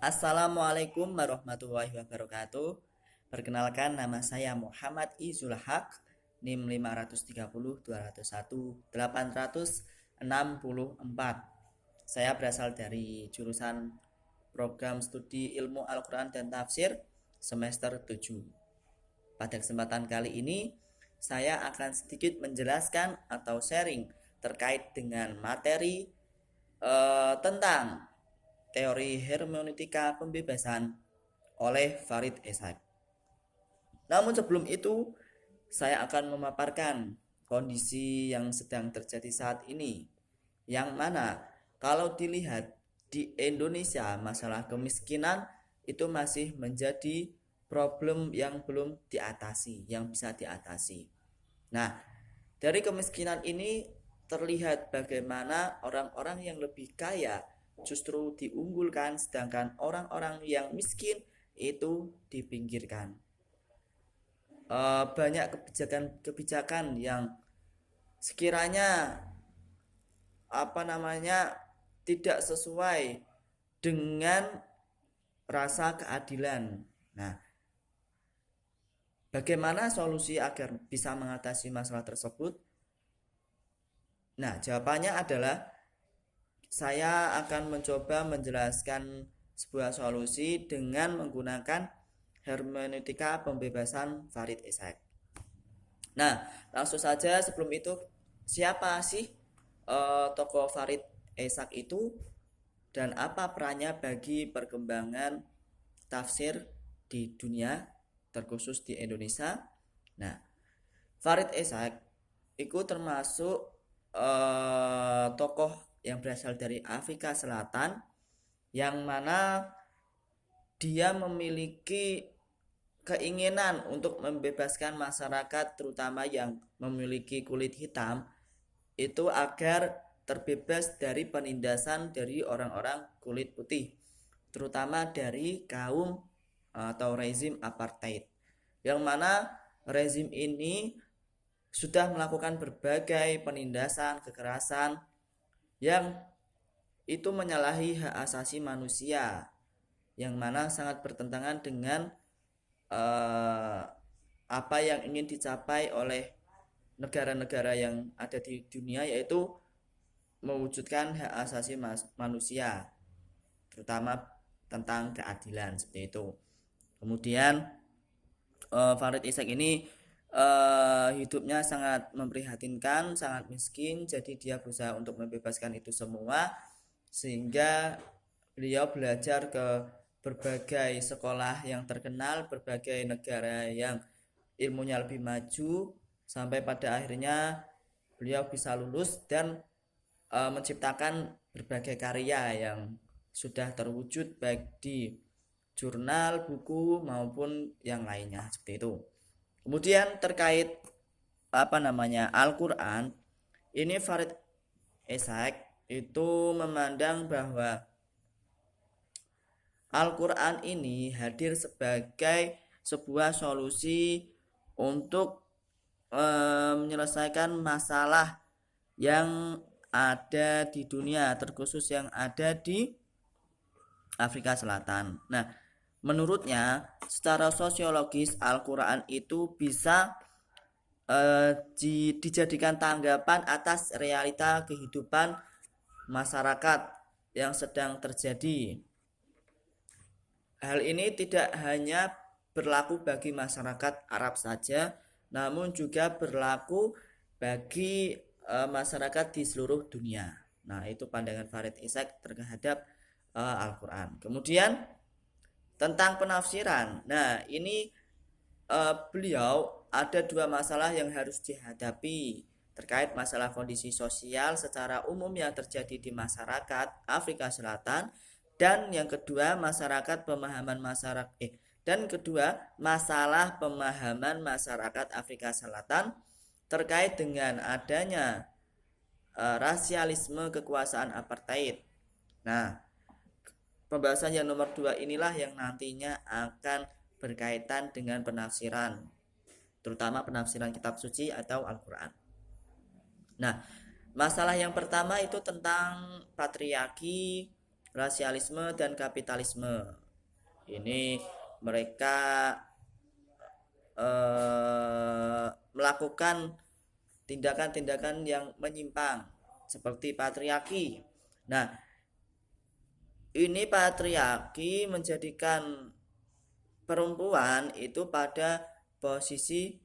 Assalamualaikum warahmatullahi wabarakatuh. Perkenalkan, nama saya Muhammad Izul Haq, NIM 530 201 864. Saya berasal dari jurusan Program Studi Ilmu Al-Quran dan Tafsir semester 7. Pada kesempatan kali ini, saya akan sedikit menjelaskan atau sharing terkait dengan materi tentang teori hermeneutika pembebasan oleh Farid Essayg. Namun sebelum itu, saya akan memaparkan kondisi yang sedang terjadi saat ini, yang mana kalau dilihat di Indonesia, masalah kemiskinan itu masih menjadi problem yang belum diatasi, yang bisa diatasi. Nah, dari kemiskinan ini terlihat bagaimana orang-orang yang lebih kaya justru diunggulkan, sedangkan orang-orang yang miskin itu dipinggirkan. Banyak kebijakan-kebijakan yang sekiranya tidak sesuai dengan rasa keadilan. Nah, bagaimana solusi agar bisa mengatasi masalah tersebut? Nah, jawabannya adalah saya akan mencoba menjelaskan sebuah solusi dengan menggunakan hermeneutika pembebasan Farid Essayg. Nah, langsung saja sebelum itu, siapa sih tokoh Farid Essayg itu dan apa perannya bagi perkembangan tafsir di dunia, terkhusus di Indonesia? Nah, Farid Essayg itu termasuk tokoh yang berasal dari Afrika Selatan, yang mana dia memiliki keinginan untuk membebaskan masyarakat, terutama yang memiliki kulit hitam, itu agar terbebas dari penindasan dari orang-orang kulit putih, terutama dari kaum atau rezim apartheid, yang mana rezim ini sudah melakukan berbagai penindasan, kekerasan yang itu menyalahi hak asasi manusia, yang mana sangat bertentangan dengan apa yang ingin dicapai oleh negara-negara yang ada di dunia, yaitu mewujudkan hak asasi manusia, terutama tentang keadilan seperti itu. Kemudian Farid Essayg ini hidupnya sangat memprihatinkan, sangat miskin, jadi dia berusaha untuk membebaskan itu semua, sehingga beliau belajar ke berbagai sekolah yang terkenal, berbagai negara yang ilmunya lebih maju, sampai pada akhirnya beliau bisa lulus dan menciptakan berbagai karya yang sudah terwujud baik di jurnal, buku maupun yang lainnya seperti itu. Kemudian terkait Al-Quran, ini Farid Essayg itu memandang bahwa Al-Quran ini hadir sebagai sebuah solusi untuk menyelesaikan masalah yang ada di dunia, terkhusus yang ada di Afrika Selatan. Nah, menurutnya secara sosiologis Al-Quran itu bisa dijadikan tanggapan atas realita kehidupan masyarakat yang sedang terjadi. Hal ini tidak hanya berlaku bagi masyarakat Arab saja, namun juga berlaku bagi masyarakat di seluruh dunia. Nah, itu pandangan Farid Essayg terhadap Al-Quran. Kemudian tentang penafsiran. Nah, ini beliau ada dua masalah yang harus dihadapi terkait masalah kondisi sosial secara umum yang terjadi di masyarakat Afrika Selatan, dan yang kedua masalah pemahaman masyarakat Afrika Selatan terkait dengan adanya rasialisme kekuasaan apartheid. Nah, pembahasan yang nomor 2 inilah yang nantinya akan berkaitan dengan penafsiran, terutama penafsiran kitab suci atau Al-Quran. Nah, masalah yang pertama itu tentang patriarki rasialisme dan kapitalisme. Ini mereka melakukan tindakan-tindakan yang menyimpang seperti patriarki. Nah, ini patriarki menjadikan perempuan itu pada posisi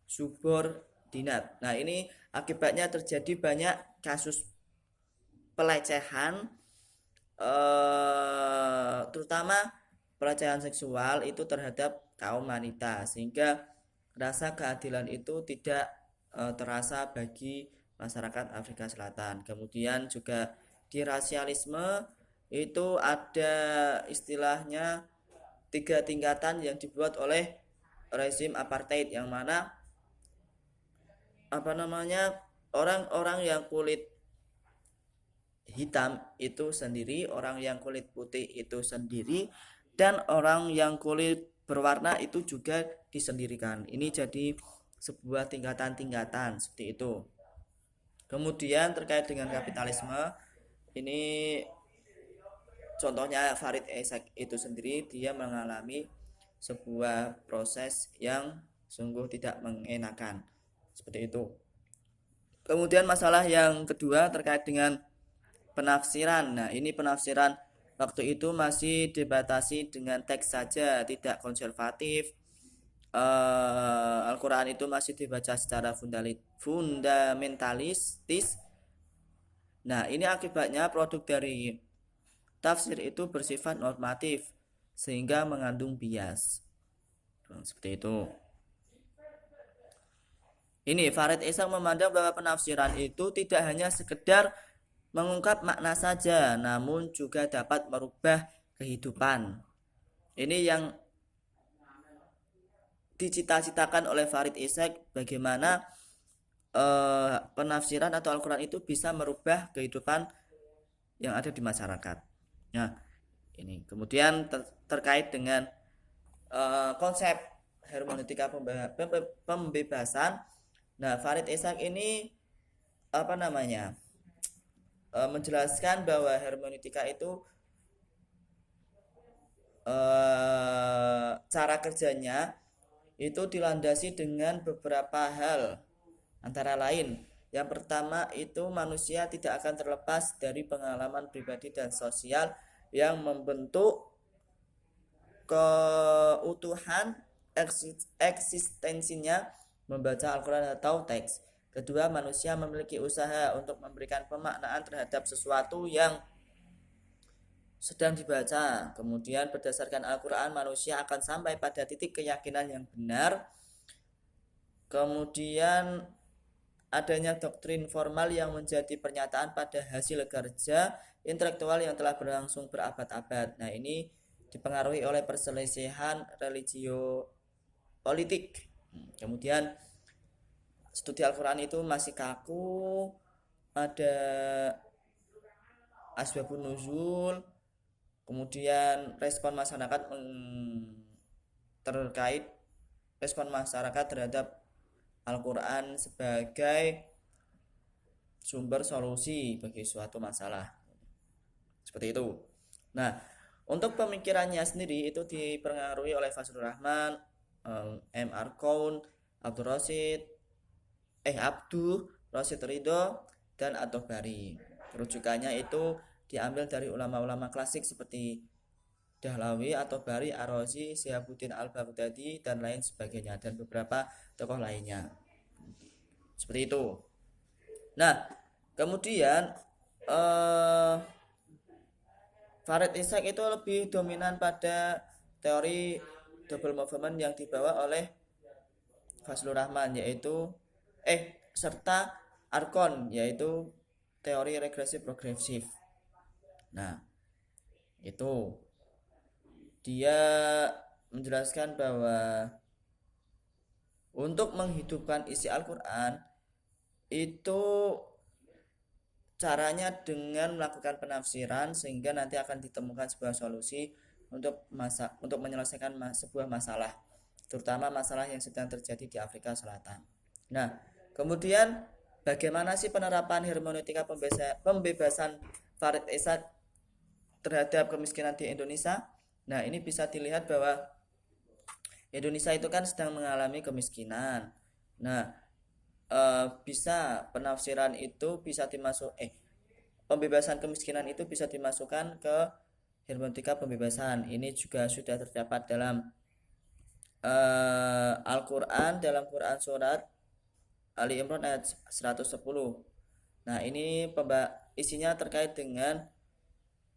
subordinat. Nah, ini akibatnya terjadi banyak kasus pelecehan, terutama pelecehan seksual itu terhadap kaum wanita, sehingga rasa keadilan itu tidak terasa bagi masyarakat Afrika Selatan. Kemudian juga di rasialisme itu ada istilahnya 3 tingkatan yang dibuat oleh rezim apartheid, yang mana orang-orang yang kulit hitam itu sendiri, orang yang kulit putih itu sendiri, dan orang yang kulit berwarna itu juga disendirikan. Ini jadi sebuah tingkatan-tingkatan seperti itu. Kemudian terkait dengan kapitalisme, ini contohnya Farid Ishaq itu sendiri, dia mengalami sebuah proses yang sungguh tidak mengenakan seperti itu. Kemudian masalah yang kedua terkait dengan penafsiran. Nah, ini penafsiran waktu itu masih dibatasi dengan teks saja, tidak konservatif. Al-Quran itu masih dibaca secara fundamentalistis. Nah, ini akibatnya produk dari tafsir itu bersifat normatif sehingga mengandung bias. Seperti itu. Ini Farid Ishaq memandang bahwa penafsiran itu tidak hanya sekedar mengungkap makna saja, namun juga dapat merubah kehidupan. Ini yang dicita-citakan oleh Farid Ishaq, bagaimana penafsiran atau Al-Quran itu bisa merubah kehidupan yang ada di masyarakat. Nah, ini kemudian terkait dengan konsep hermeneutika pembebasan. Nah, Farid Ishaq ini menjelaskan bahwa hermeneutika itu cara kerjanya itu dilandasi dengan beberapa hal, antara lain yang pertama itu manusia tidak akan terlepas dari pengalaman pribadi dan sosial yang membentuk keutuhan eksistensinya membaca Al-Quran atau teks. Kedua, manusia memiliki usaha untuk memberikan pemaknaan terhadap sesuatu yang sedang dibaca. Kemudian berdasarkan Al-Quran, manusia akan sampai pada titik keyakinan yang benar. Kemudian adanya doktrin formal yang menjadi pernyataan pada hasil kerja intelektual yang telah berlangsung berabad-abad. Nah, ini dipengaruhi oleh perselisihan religio politik. Kemudian studi Al-Quran itu masih kaku, ada asbabun nuzul, kemudian terkait respon masyarakat terhadap Al-Quran sebagai sumber solusi bagi suatu masalah. Seperti itu. Nah, untuk pemikirannya sendiri itu dipengaruhi oleh Fazlur Rahman, M.R. Koun, Abdul Rasid Ridho, dan At-Tabari. Rujukannya itu diambil dari ulama-ulama klasik seperti Dahlawi, At-Tabari, Ar-Razi, Syihabuddin Al-Baghdadi, dan lain sebagainya, dan beberapa tokoh lainnya. Seperti itu. Nah, kemudian Farid Ishaq itu lebih dominan pada teori double movement yang dibawa oleh Fazlur Rahman, serta Arkon, yaitu teori regresi progresif. Nah, itu dia menjelaskan bahwa untuk menghidupkan isi Al-Quran itu caranya dengan melakukan penafsiran, sehingga nanti akan ditemukan sebuah solusi untuk menyelesaikan sebuah masalah, terutama masalah yang sedang terjadi di Afrika Selatan. Nah, kemudian bagaimana sih penerapan hermeneutika pembebasan Farid Ishaq terhadap kemiskinan di Indonesia. Nah, ini bisa dilihat bahwa Indonesia itu kan sedang mengalami kemiskinan. Nah, bisa penafsiran itu bisa pembebasan kemiskinan itu bisa dimasukkan ke hermeneutika pembebasan. Ini juga sudah terdapat dalam Al-Quran, dalam Quran surat Ali Imran ayat 110. Nah, ini isinya terkait dengan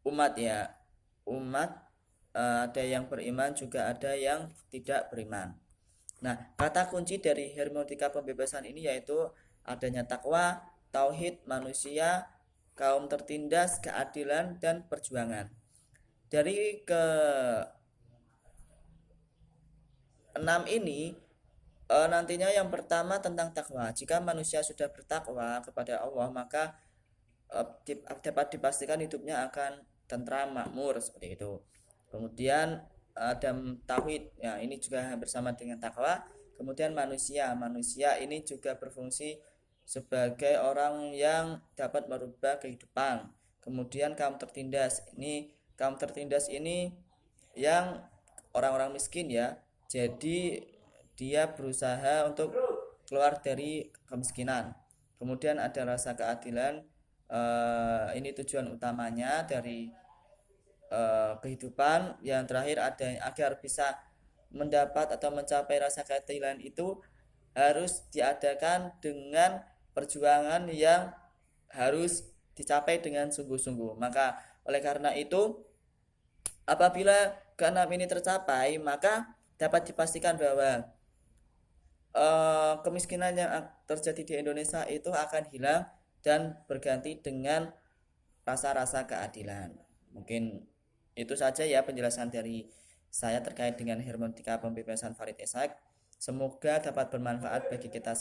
umat ya. Umat, ada yang beriman juga ada yang tidak beriman. Nah, kata kunci dari hermeneutika pembebasan ini yaitu adanya takwa, tauhid, manusia, kaum tertindas, keadilan, dan perjuangan. Dari ke 6 ini, nantinya yang pertama tentang takwa. Jika manusia sudah bertakwa kepada Allah, maka dapat dipastikan hidupnya akan tentram, makmur, seperti itu. Kemudian ada tauhid, ya ini juga bersama dengan takwa. Kemudian manusia ini juga berfungsi sebagai orang yang dapat merubah kehidupan. Kemudian kaum tertindas ini yang orang-orang miskin ya. Jadi dia berusaha untuk keluar dari kemiskinan. Kemudian ada rasa keadilan, ini tujuan utamanya dari kehidupan. Yang terakhir ada agar bisa mendapat atau mencapai rasa keadilan itu harus diadakan dengan perjuangan yang harus dicapai dengan sungguh-sungguh. Maka oleh karena itu, apabila keenam ini tercapai, maka dapat dipastikan bahwa kemiskinan yang terjadi di Indonesia itu akan hilang dan berganti dengan rasa-rasa keadilan. Mungkin itu saja ya penjelasan dari saya terkait dengan hermeneutika pembebasan Farid Ishaq. Semoga dapat bermanfaat bagi kita